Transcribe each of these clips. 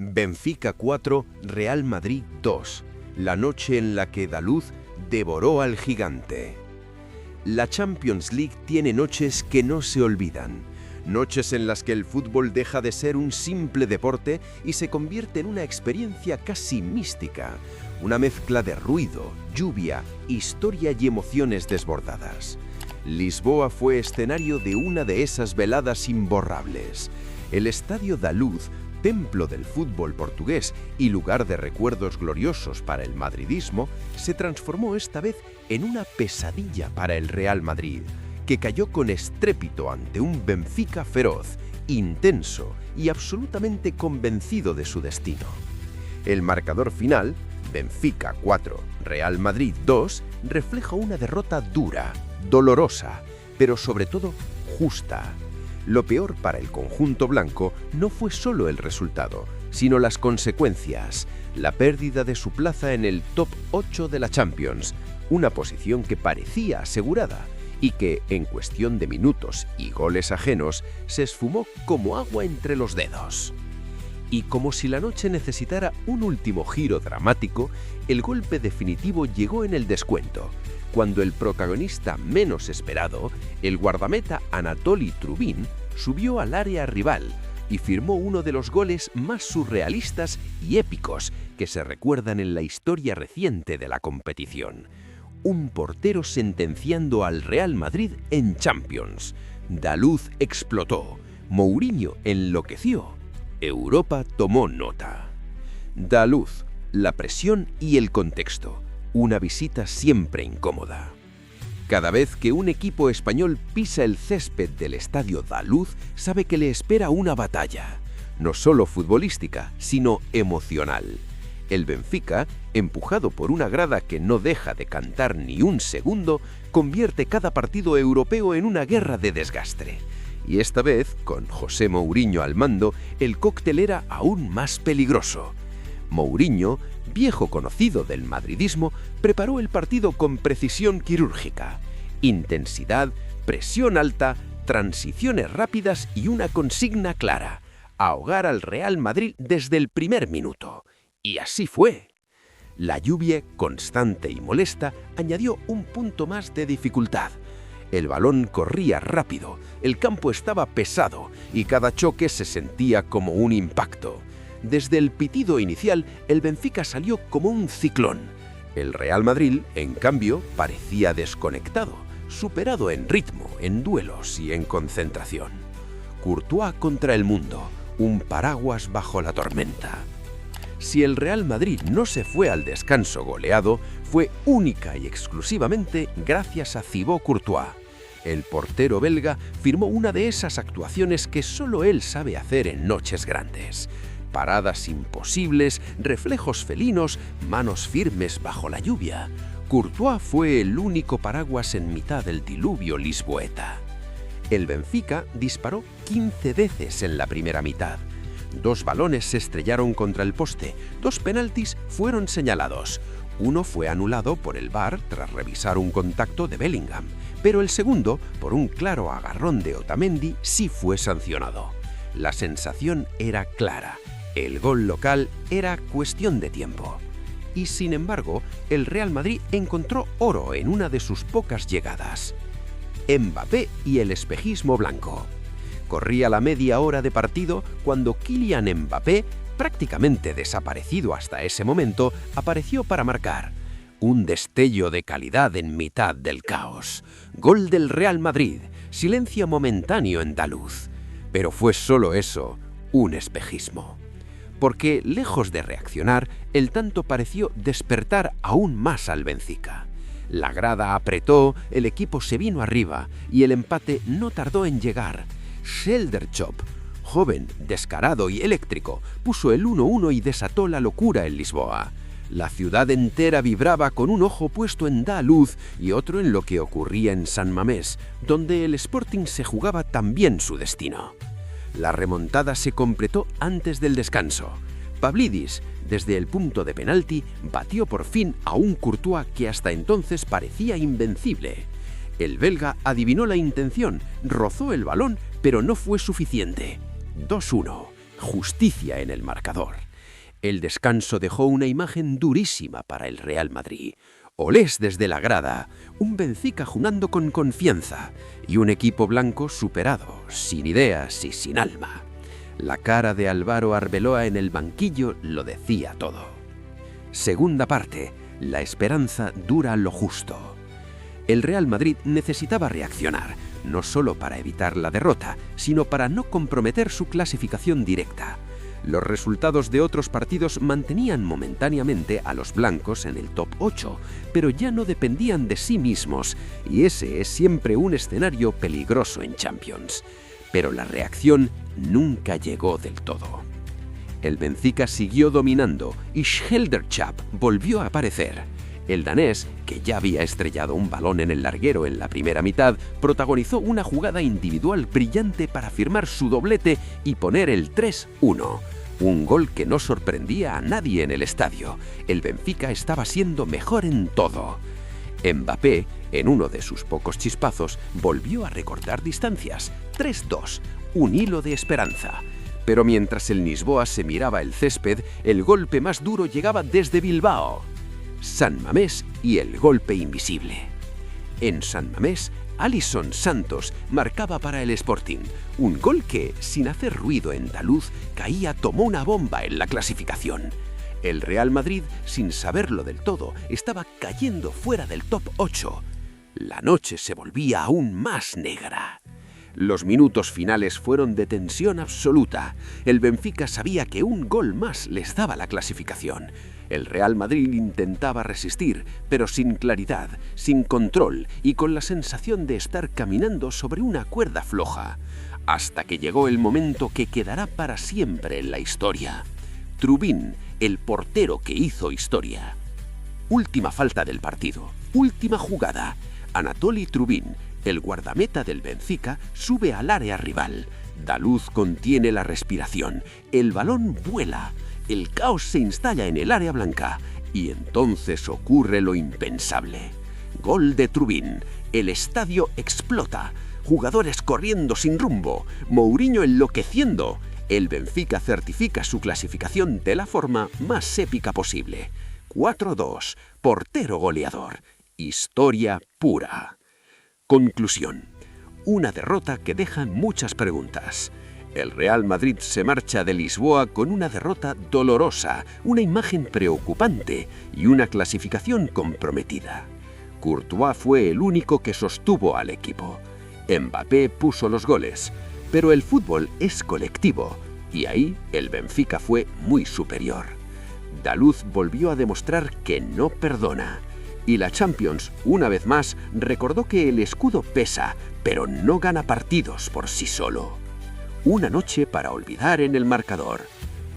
Benfica 4, Real Madrid 2. La noche en la que Daluz devoró al gigante. La Champions League tiene noches que no se olvidan. Noches en las que el fútbol deja de ser un simple deporte y se convierte en una experiencia casi mística. Una mezcla de ruido, lluvia, historia y emociones desbordadas. Lisboa fue escenario de una de esas veladas imborrables. El Estadio da Luz, templo del fútbol portugués y lugar de recuerdos gloriosos para el madridismo, se transformó esta vez en una pesadilla para el Real Madrid, que cayó con estrépito ante un Benfica feroz, intenso y absolutamente convencido de su destino. El marcador final, Benfica 4, Real Madrid 2, refleja una derrota dura, dolorosa, pero sobre todo justa. Lo peor para el conjunto blanco no fue solo el resultado, sino las consecuencias, la pérdida de su plaza en el top 8 de la Champions, una posición que parecía asegurada y que, en cuestión de minutos y goles ajenos, se esfumó como agua entre los dedos. Y como si la noche necesitara un último giro dramático, el golpe definitivo llegó en el descuento, cuando el protagonista menos esperado, el guardameta Anatoli Trubin, subió al área rival y firmó uno de los goles más surrealistas y épicos que se recuerdan en la historia reciente de la competición. Un portero sentenciando al Real Madrid en Champions. Daluz explotó, Mourinho enloqueció, Europa tomó nota. Daluz, la presión y el contexto. Una visita siempre incómoda. Cada vez que un equipo español pisa el césped del Estadio da Luz, sabe que le espera una batalla, no solo futbolística, sino emocional. El Benfica, empujado por una grada que no deja de cantar ni un segundo, convierte cada partido europeo en una guerra de desgastre. Y esta vez, con José Mourinho al mando, el cóctel era aún más peligroso. Mourinho, viejo conocido del madridismo, preparó el partido con precisión quirúrgica. Intensidad, presión alta, transiciones rápidas y una consigna clara: ahogar al Real Madrid desde el primer minuto. Y así fue. La lluvia, constante y molesta, añadió un punto más de dificultad. El balón corría rápido, el campo estaba pesado y cada choque se sentía como un impacto. Desde el pitido inicial, el Benfica salió como un ciclón. El Real Madrid, en cambio, parecía desconectado, superado en ritmo, en duelos y en concentración. Courtois contra el mundo, un paraguas bajo la tormenta. Si el Real Madrid no se fue al descanso goleado, fue única y exclusivamente gracias a Thibaut Courtois. El portero belga firmó una de esas actuaciones que solo él sabe hacer en noches grandes. Paradas imposibles, reflejos felinos, manos firmes bajo la lluvia. Courtois fue el único paraguas en mitad del diluvio lisboeta. El Benfica disparó 15 veces en la primera mitad. 2 balones se estrellaron contra el poste, 2 penaltis fueron señalados. Uno fue anulado por el VAR tras revisar un contacto de Bellingham, pero el segundo, por un claro agarrón de Otamendi, sí fue sancionado. La sensación era clara. El gol local era cuestión de tiempo. Y sin embargo, el Real Madrid encontró oro en una de sus pocas llegadas. Mbappé y el espejismo blanco. Corría la media hora de partido cuando Kylian Mbappé, prácticamente desaparecido hasta ese momento, apareció para marcar. Un destello de calidad en mitad del caos. Gol del Real Madrid, silencio momentáneo en Daluz. Pero fue solo eso, un espejismo. Porque, lejos de reaccionar, el tanto pareció despertar aún más al Benfica. La grada apretó, el equipo se vino arriba y el empate no tardó en llegar. Shelderchop, joven, descarado y eléctrico, puso el 1-1 y desató la locura en Lisboa. La ciudad entera vibraba con un ojo puesto en Da Luz y otro en lo que ocurría en San Mamés, donde el Sporting se jugaba también su destino. La remontada se completó antes del descanso. Pavlidis, desde el punto de penalti, batió por fin a un Courtois que hasta entonces parecía invencible. El belga adivinó la intención, rozó el balón, pero no fue suficiente. 2-1. justicia en el marcador. El descanso dejó una imagen durísima para el Real Madrid. Olés desde la grada, un Benfica jugando con confianza y un equipo blanco superado, sin ideas y sin alma. La cara de Álvaro Arbeloa en el banquillo lo decía todo. Segunda parte, la esperanza dura lo justo. El Real Madrid necesitaba reaccionar, no solo para evitar la derrota, sino para no comprometer su clasificación directa. Los resultados de otros partidos mantenían momentáneamente a los blancos en el top 8, pero ya no dependían de sí mismos, y ese es siempre un escenario peligroso en Champions. Pero la reacción nunca llegó del todo. El Benfica siguió dominando y Schelderchap volvió a aparecer. El danés, que ya había estrellado un balón en el larguero en la primera mitad, protagonizó una jugada individual brillante para firmar su doblete y poner el 3-1. Un gol que no sorprendía a nadie en el estadio. El Benfica estaba siendo mejor en todo. Mbappé, en uno de sus pocos chispazos, volvió a recortar distancias. 3-2, un hilo de esperanza. Pero mientras el Lisboa se miraba el césped, el golpe más duro llegaba desde Bilbao. San Mamés y el golpe invisible. En San Mamés, Alisson Santos marcaba para el Sporting, un gol que, sin hacer ruido en andaluz, caía como una bomba en la clasificación. El Real Madrid, sin saberlo del todo, estaba cayendo fuera del top 8. La noche se volvía aún más negra. Los minutos finales fueron de tensión absoluta. El Benfica sabía que un gol más les daba la clasificación. El Real Madrid intentaba resistir, pero sin claridad, sin control y con la sensación de estar caminando sobre una cuerda floja. Hasta que llegó el momento que quedará para siempre en la historia. Trubin, el portero que hizo historia. Última falta del partido, última jugada. Anatoly Trubin, el guardameta del Benfica, sube al área rival. Daluz contiene la respiración. El balón vuela. El caos se instala en el área blanca. Y entonces ocurre lo impensable. Gol de Trubin. El estadio explota. Jugadores corriendo sin rumbo. Mourinho enloqueciendo. El Benfica certifica su clasificación de la forma más épica posible. 4-2. Portero goleador. Historia pura. Conclusión. Una derrota que deja muchas preguntas. El Real Madrid se marcha de Lisboa con una derrota dolorosa, una imagen preocupante y una clasificación comprometida. Courtois fue el único que sostuvo al equipo. Mbappé puso los goles, pero el fútbol es colectivo y ahí el Benfica fue muy superior. Daluz volvió a demostrar que no perdona. Y la Champions, una vez más, recordó que el escudo pesa, pero no gana partidos por sí solo. Una noche para olvidar en el marcador.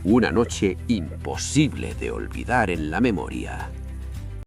Una noche imposible de olvidar en la memoria.